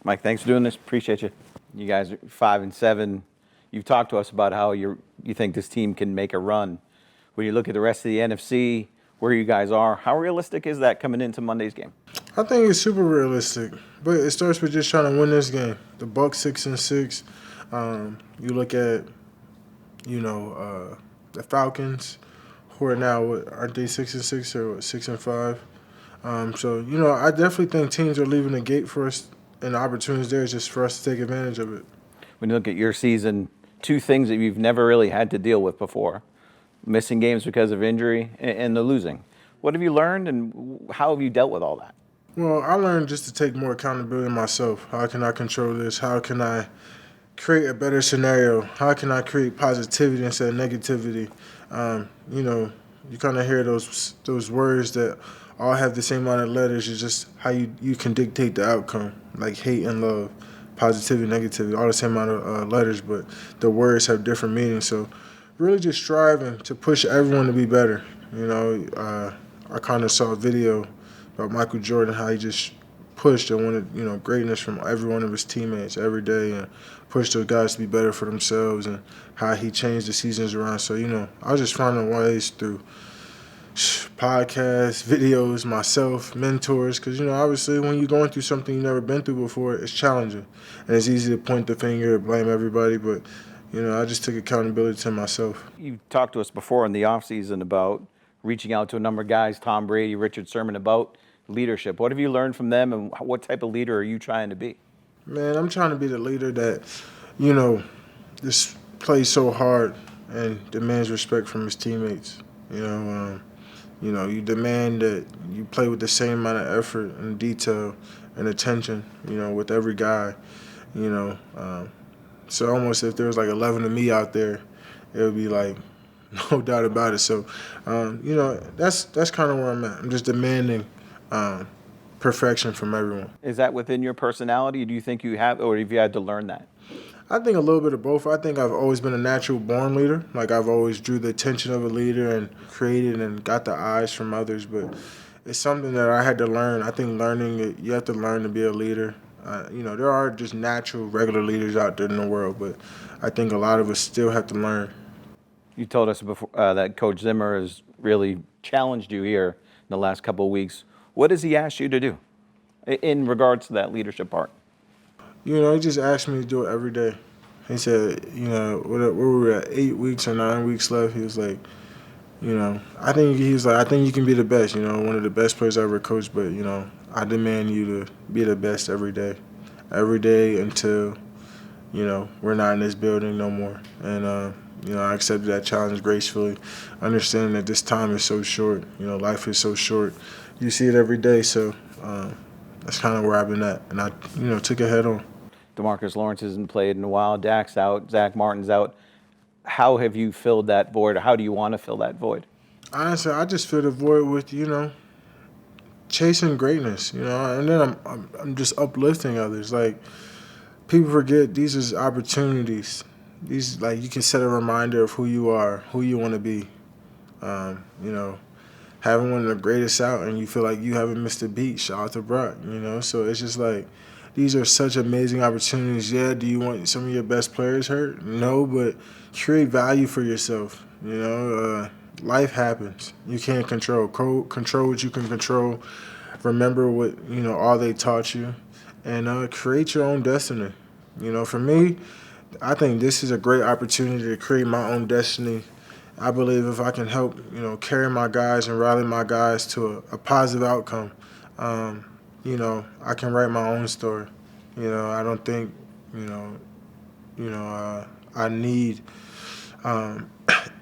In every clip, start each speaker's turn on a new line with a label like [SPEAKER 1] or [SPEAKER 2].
[SPEAKER 1] Mike, thanks for doing this. Appreciate you. You guys are 5-7. You've talked to us about how you think this team can make a run. When you look at the rest of the NFC, where you guys are, how realistic is that coming into Monday's game?
[SPEAKER 2] I think it's super realistic, but it starts with just trying to win this game. The Bucs 6-6. You look at, the Falcons, who are now aren't they 6-6 or 6-5? I definitely think teams are leaving the gate for us, and the opportunities there is just for us to take advantage of it.
[SPEAKER 1] When you look at your season, two things that you've never really had to deal with before: missing games because of injury and the losing. What have you learned, and how have you dealt with all that?
[SPEAKER 2] Well, I learned just to take more accountability myself. How can I control this? How can I create a better scenario? How can I create positivity instead of negativity? You kind of hear those words that all have the same amount of letters. It's just how you can dictate the outcome, like hate and love, positivity, negativity, all the same amount of letters, but the words have different meanings. So really just striving to push everyone to be better. I kind of saw a video about Michael Jordan, how he just pushed and wanted, greatness from every one of his teammates every day and pushed those guys to be better for themselves, and how he changed the seasons around. So, I was just finding ways through podcasts, videos, myself, mentors, because, obviously when you're going through something you've never been through before, it's challenging. And it's easy to point the finger and blame everybody, but, I just took accountability to myself.
[SPEAKER 1] You talked to us before in the offseason about reaching out to a number of guys, Tom Brady, Richard Sherman, about leadership. What have you learned from them, and what type of leader are you trying to be?
[SPEAKER 2] Man, I'm trying to be the leader that, just plays so hard and demands respect from his teammates. You demand that you play with the same amount of effort and detail and attention, with every guy, So almost if there was like 11 of me out there, it would be like, no doubt about it. So, that's kind of where I'm at. I'm just demanding perfection from everyone.
[SPEAKER 1] Is that within your personality? Do you think you have, or have you had to learn that?
[SPEAKER 2] I think a little bit of both. I think I've always been a natural born leader. Like I've always drew the attention of a leader and created and got the eyes from others. But it's something that I had to learn. I think learning it, you have to learn to be a leader. There are just natural, regular leaders out there in the world, but I think a lot of us still have to learn.
[SPEAKER 1] You told us before that Coach Zimmer has really challenged you here in the last couple of weeks. What has he asked you to do in regards to that leadership part?
[SPEAKER 2] He just asked me to do it every day. He said, where we were at 8 weeks or 9 weeks left, he was like, I think you can be the best, one of the best players I ever coached, but, I demand you to be the best every day until, we're not in this building no more. And, I accepted that challenge gracefully, understanding that this time is so short, life is so short. You see it every day, so that's kind of where I've been at. And I, took it head on.
[SPEAKER 1] DeMarcus Lawrence hasn't played in a while. Dak's out. Zach Martin's out. How have you filled that void, or how do you want to fill that void?
[SPEAKER 2] Honestly, I just fill the void with, chasing greatness, and then I'm just uplifting others. Like, people forget these is opportunities. These, like, you can set a reminder of who you are, who you want to be. Having one of the greatest out and you feel like you haven't missed a beat, shout out to Brock, So it's just like, these are such amazing opportunities. Yeah, do you want some of your best players hurt? No, but create value for yourself. Life happens. You can't control. Control what you can control. Remember what, all they taught you. And create your own destiny. For me, I think this is a great opportunity to create my own destiny. I believe if I can help, carry my guys and rally my guys to a positive outcome, I can write my own story. I don't think, I need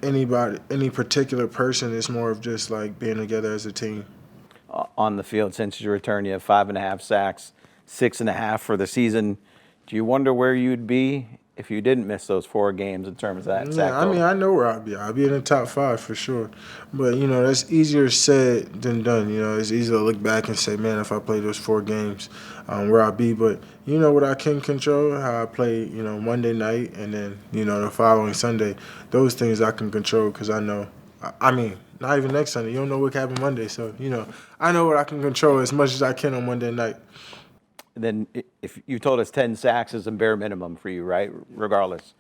[SPEAKER 2] any particular person. It's more of just like being together as a team.
[SPEAKER 1] On the field, since your return, you have 5.5 sacks, 6.5 for the season. Do you wonder where you'd be if you didn't miss those 4 games in terms of that sack total?
[SPEAKER 2] I know where I'd be. I'd be in the top 5 for sure. But, that's easier said than done. It's easy to look back and say, man, if I played those 4 games, where I'd be. But, what I can control, how I play, Monday night and then, the following Sunday. Those things I can control because I know. Not even next Sunday. You don't know what happened Monday. So, I know what I can control as much as I can on Monday night.
[SPEAKER 1] then if you told us 10 sacks is a bare minimum for you, right? Regardless,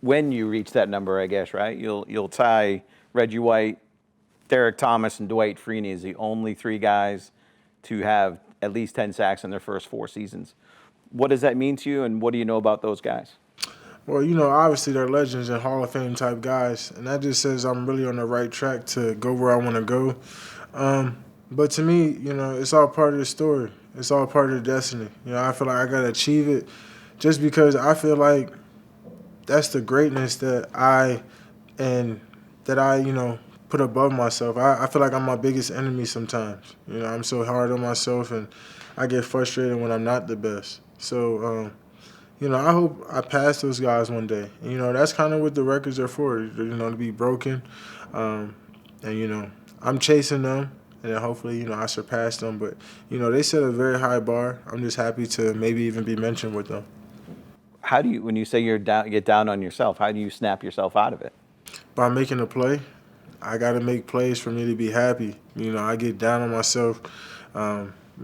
[SPEAKER 1] when you reach that number, I guess, right? You'll tie Reggie White, Derek Thomas, and Dwight Freeney as the only three guys to have at least 10 sacks in their first 4 seasons. What does that mean to you, and what do you know about those guys?
[SPEAKER 2] Well, obviously they're legends and Hall of Fame type guys, and that just says I'm really on the right track to go where I want to go. But to me, it's all part of the story. It's all part of the destiny. I feel like I got to achieve it just because I feel like that's the greatness that I put above myself. I feel like I'm my biggest enemy sometimes. I'm so hard on myself, and I get frustrated when I'm not the best. So, I hope I pass those guys one day. That's kind of what the records are for, to be broken. And, I'm chasing them, and then hopefully, I surpass them. But, they set a very high bar. I'm just happy to maybe even be mentioned with them.
[SPEAKER 1] How do you, when you say get down on yourself, how do you snap yourself out of it?
[SPEAKER 2] By making a play. I got to make plays for me to be happy. I get down on myself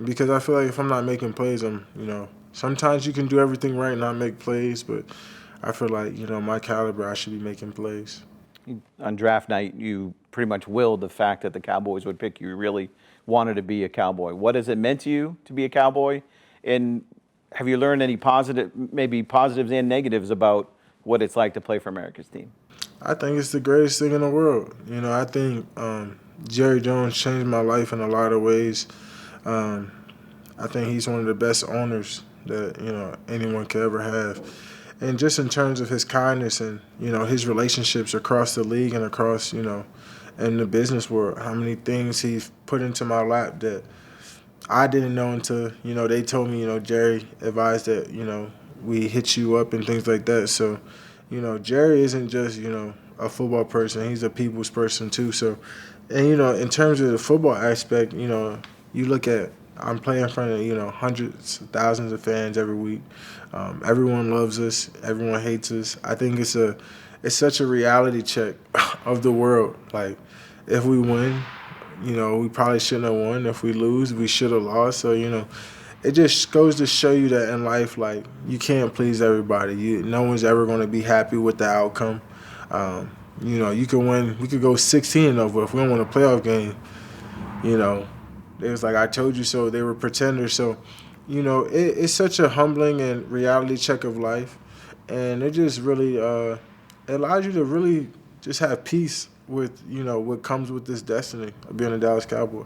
[SPEAKER 2] because I feel like if I'm not making plays, sometimes you can do everything right and not make plays, but I feel like, my caliber, I should be making plays.
[SPEAKER 1] On draft night, you pretty much willed the fact that the Cowboys would pick you. You really wanted to be a Cowboy. What has it meant to you to be a Cowboy? And have you learned any maybe positives and negatives about what it's like to play for America's team?
[SPEAKER 2] I think it's the greatest thing in the world. I think Jerry Jones changed my life in a lot of ways. I think he's one of the best owners that, anyone could ever have. And just in terms of his kindness and, his relationships across the league and across, in the business world, how many things he's put into my lap that I didn't know until, they told me, Jerry advised that, we hit you up and things like that. So, Jerry isn't just, a football person. He's a people's person too. So, and, in terms of the football aspect, you look at, I'm playing in front of, hundreds, thousands of fans every week. Everyone loves us. Everyone hates us. I think it's such a reality check of the world. Like, if we win, we probably shouldn't have won. If we lose, we should have lost. So, it just goes to show you that in life, like, you can't please everybody. No one's ever going to be happy with the outcome. You can win. We could go 16-0, but if we don't win a playoff game, it was like, I told you so. They were pretenders. So, it's such a humbling and reality check of life. And it just really it allows you to really just have peace with, what comes with this destiny of being a Dallas Cowboy.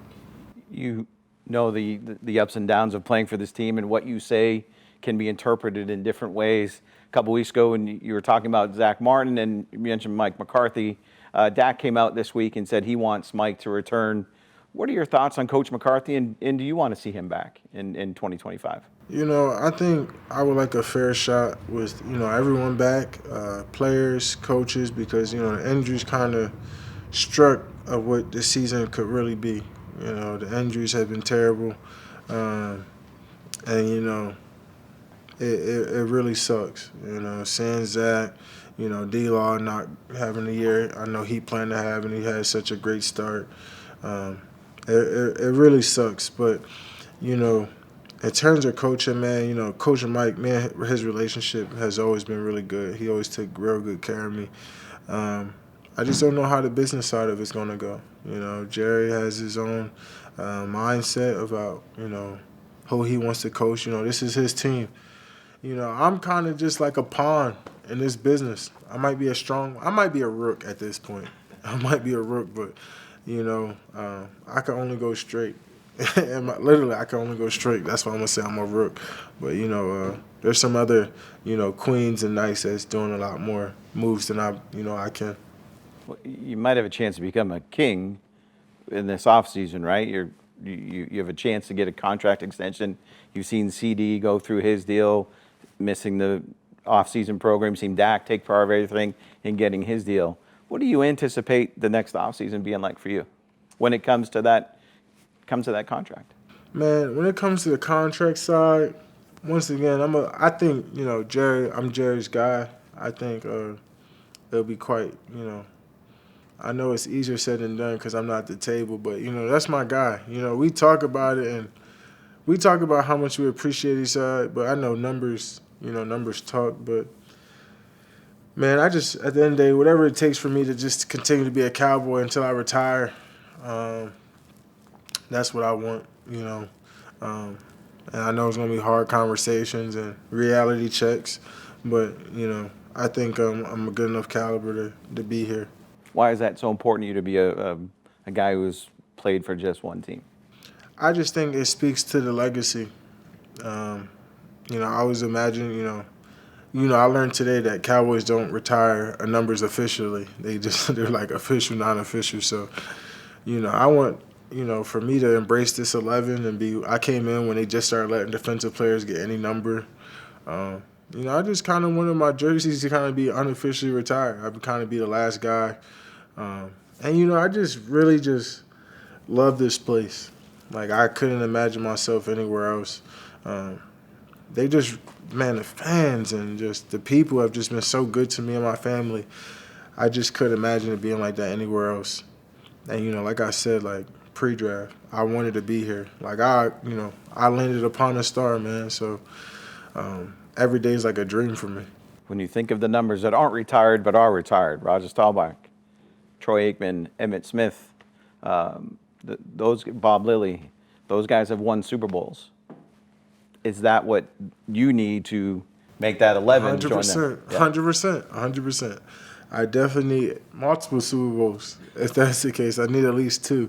[SPEAKER 1] You know the ups and downs of playing for this team, and what you say can be interpreted in different ways. A couple weeks ago, when you were talking about Zach Martin and you mentioned Mike McCarthy, Dak came out this week and said he wants Mike to return. What are your thoughts on Coach McCarthy, and do you want to see him back in 2025?
[SPEAKER 2] I think I would like a fair shot with, everyone back, players, coaches, because, the injuries kind of struck of what the season could really be. The injuries have been terrible, and, it really sucks. Seeing Zach, D-Law not having the year I know he planned to have, and he had such a great start. It really sucks, but, in terms of coaching, man, Coach Mike, man, his relationship has always been really good. He always took real good care of me. I just don't know how the business side of it's going to go. Jerry has his own mindset about, who he wants to coach. This is his team. I'm kind of just like a pawn in this business. I might be a rook at this point. I might be a rook, but, I can only go straight. Literally, I can only go straight. That's why I'm going to say I'm a rook. But, there's some other, queens and knights that's doing a lot more moves than I can.
[SPEAKER 1] Well, you might have a chance to become a king in this offseason, right? You have a chance to get a contract extension. You've seen CD go through his deal, missing the offseason program. You've seen Dak take part of everything in getting his deal. What do you anticipate the next offseason being like for you when it comes to that contract?
[SPEAKER 2] Man, when it comes to the contract side, once again, I think, Jerry, I'm Jerry's guy. I think it'll be quite, I know it's easier said than done because I'm not at the table, but, that's my guy. We talk about it, and we talk about how much we appreciate each other, but I know numbers talk. But man, I just at the end of the day, whatever it takes for me to just continue to be a Cowboy until I retire, that's what I want. And I know it's gonna be hard conversations and reality checks, but I think I'm a good enough caliber to be here.
[SPEAKER 1] Why is that so important to you to be a guy who's played for just one team?
[SPEAKER 2] I just think it speaks to the legacy. I always imagine, I learned today that Cowboys don't retire numbers officially. They're like official, non-official. So, I want, for me to embrace this 11 and I came in when they just started letting defensive players get any number. I just kind of wanted my jerseys to kind of be unofficially retired. I would kind of be the last guy. I just really just love this place. Like, I couldn't imagine myself anywhere else. The fans and just the people have just been so good to me and my family. I just couldn't imagine it being like that anywhere else. And, like I said, like, pre-draft, I wanted to be here. Like, I landed upon a star, man. So every day is like a dream for me.
[SPEAKER 1] When you think of the numbers that aren't retired but are retired, Roger Staubach, Troy Aikman, Emmitt Smith, Bob Lilly, those guys have won Super Bowls. Is that what you need to make that 11?
[SPEAKER 2] 100%, 100%. I definitely need multiple Super Bowls. If that's the case, I need at least 2.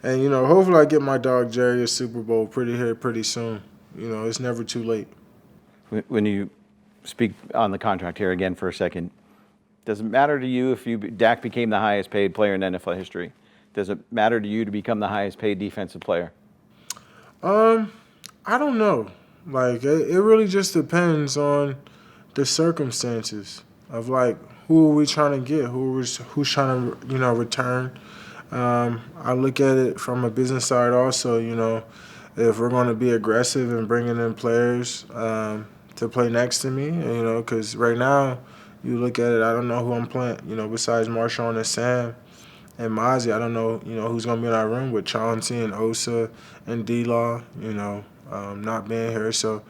[SPEAKER 2] And, hopefully I get my dog Jerry a Super Bowl pretty soon. It's never too late.
[SPEAKER 1] When you speak on the contract here again for a second, does it matter to you if Dak became the highest paid player in NFL history? Does it matter to you to become the highest paid defensive player?
[SPEAKER 2] I don't know. Like, it really just depends on the circumstances of, like, who are we trying to get, who's trying to, return. I look at it from a business side also, if we're going to be aggressive in bringing in players to play next to me, because right now you look at it, I don't know who I'm playing, besides Marshawn and Sam and Mozzie. I don't know, who's going to be in our room with Chauncey and Osa and D-Law, not being here. So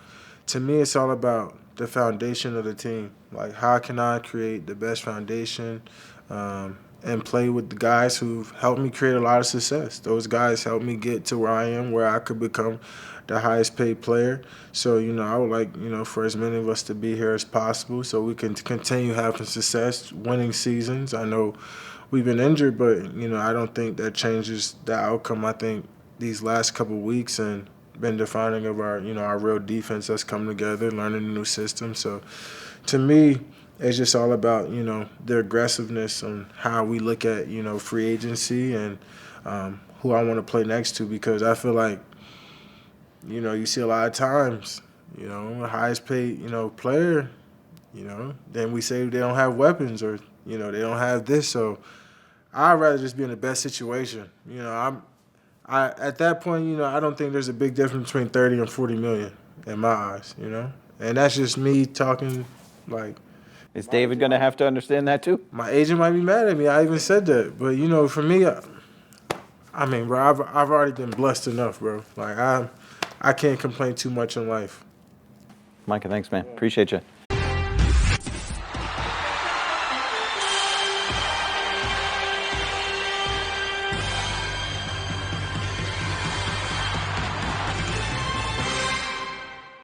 [SPEAKER 2] to me, it's all about the foundation of the team. Like, how can I create the best foundation and play with the guys who've helped me create a lot of success. Those guys helped me get to where I am, where I could become the highest paid player. So, I would like, for as many of us to be here as possible so we can continue having success, winning seasons. I know we've been injured, but, I don't think that changes the outcome. I think these last couple of weeks and been defining of our, our real defense that's come together, learning a new system. So to me, it's just all about, the aggressiveness on how we look at, free agency and who I want to play next to, because I feel like, you see a lot of times, the highest paid, player, then we say they don't have weapons or, they don't have this. So I'd rather just be in the best situation. At that point, I don't think there's a big difference between 30 and 40 million in my eyes, And that's just me talking like.
[SPEAKER 1] Is David going to have to understand that too?
[SPEAKER 2] My agent might be mad at me. I even said that. But, for me, I mean, bro, I've already been blessed enough, bro. Like, I can't complain too much in life.
[SPEAKER 1] Micah, thanks, man. Appreciate you.